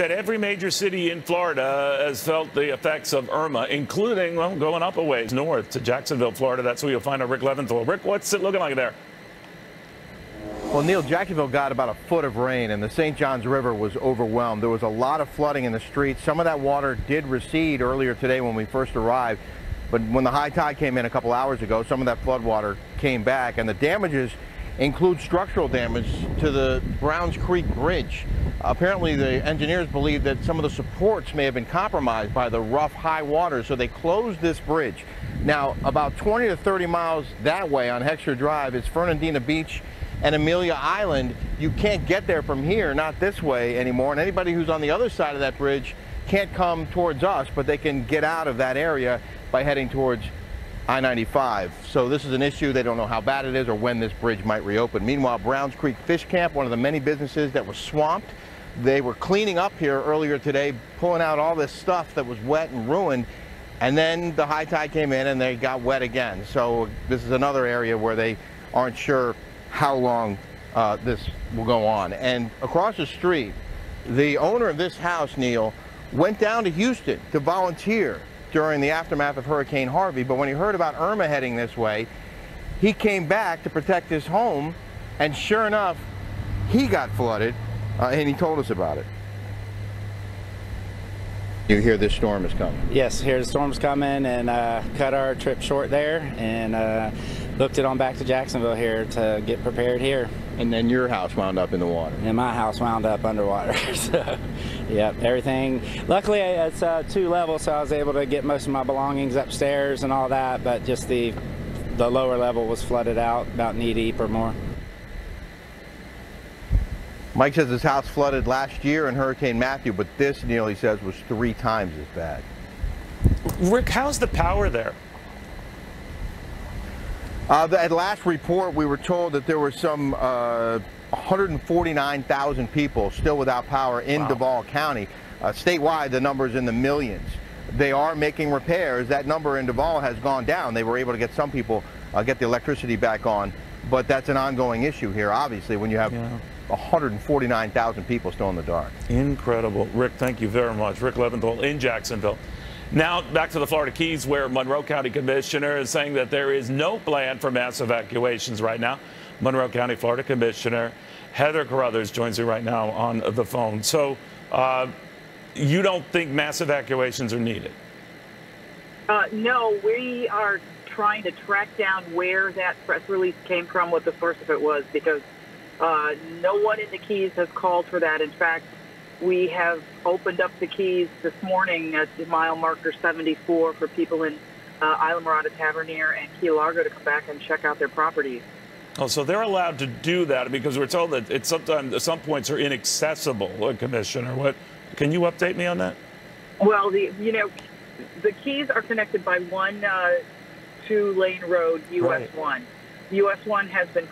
that every major city in Florida has felt the effects of Irma, including, well, going up a ways north to Jacksonville, Florida. That's where you'll find our Rick Leventhal. Rick, what's it looking like there? Well, Neil, Jacksonville got about a foot of rain, and the St. Johns River was overwhelmed. There was a lot of flooding in the streets. Some of that water did recede earlier today when we first arrived, but when the high tide came in a couple hours ago, some of that flood water came back, and the damages include structural damage to the Browns Creek Bridge. Apparently, the engineers believe that some of the supports may have been compromised by the rough high water, so they closed this bridge. Now, about 20 to 30 miles that way on Heckscher Drive is Fernandina Beach and Amelia Island. You can't get there from here, not this way anymore, and anybody who's on the other side of that bridge can't come towards us, but they can get out of that area by heading towards I-95. So this is an issue. They don't know how bad it is or when this bridge might reopen. Meanwhile, Browns Creek Fish Camp, one of the many businesses that was swamped, they were cleaning up here earlier today, pulling out all this stuff that was wet and ruined, and then the high tide came in and they got wet again. So this is another area where they aren't sure how long this will go on. And across the street, the owner of this house, Neil, went down to Houston to volunteer during the aftermath of Hurricane Harvey, but when he heard about Irma heading this way, he came back to protect his home, and sure enough, he got flooded, and he told us about it. You hear this storm is coming? Yes, hear the storm's coming, and cut our trip short there, and booked it on back to Jacksonville here to get prepared here. And then your house wound up in the water. And my house wound up underwater. So, yep, everything. Luckily, it's 2 levels, so I was able to get most of my belongings upstairs and all that, but just the lower level was flooded out, about knee deep or more. Mike says his house flooded last year in Hurricane Matthew, but this, Neil, he says, was 3 times as bad. Rick, how's the power there? At last report, we were told that there were some 149,000 people still without power in Duval County. Statewide, the number's in the millions. They are making repairs. That number in Duval has gone down. They were able to get some people get the electricity back on, but that's an ongoing issue here, obviously, when you have 149,000 people still in the dark. Incredible. Rick, thank you very much. Rick Leventhal in Jacksonville. Now back to the Florida Keys, where Monroe County Commissioner is saying that there is no plan for mass evacuations right now. Monroe County, Florida Commissioner Heather Carruthers joins me right now on the phone. So you don't think mass evacuations are needed? No, we are trying to track down where that press release came from, what the source of it was, because no one in the Keys has called for that. In fact, we have opened up the Keys this morning at mile marker 74 for people in Islamorada, Tavernier, and Key Largo to come back and check out their properties. Oh, so they're allowed to do that, because we're told that it's sometimes some points are inaccessible. Commissioner, what can you update me on that? Well, the Keys are connected by one 2-lane road, US 1. US 1 has been